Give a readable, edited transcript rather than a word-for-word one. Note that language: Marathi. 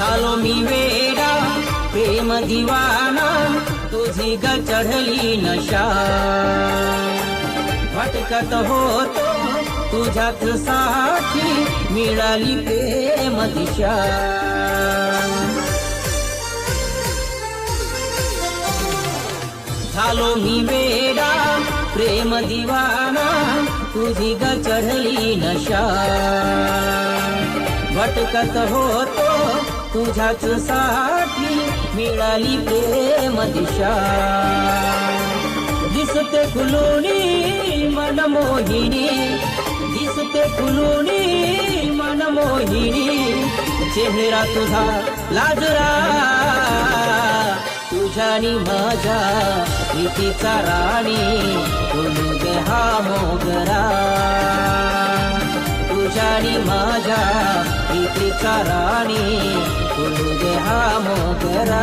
झालो मी वेडा प्रेम दिवाना तुझी ग चढली नशा भटकत होतो तुझ्याच साठी मिळाली प्रेम दिशा झालो मी वेडा प्रेम दिवाना तुझी ग चढली नशा भटकत होतो तुझ्याच साठी मिळाली प्रेम दिशा दिसते फुलोनी मनमोहिनी दिसते फुलोनी मनमोहिनी चेहरा तुझा लाजरा तुझ्यानी माझ्या प्रीतीचा राणी बोलू दे हा मोगरा तुझ्यानी माझ्या प्रीतीचा राणी बोलू दे हा मोगरा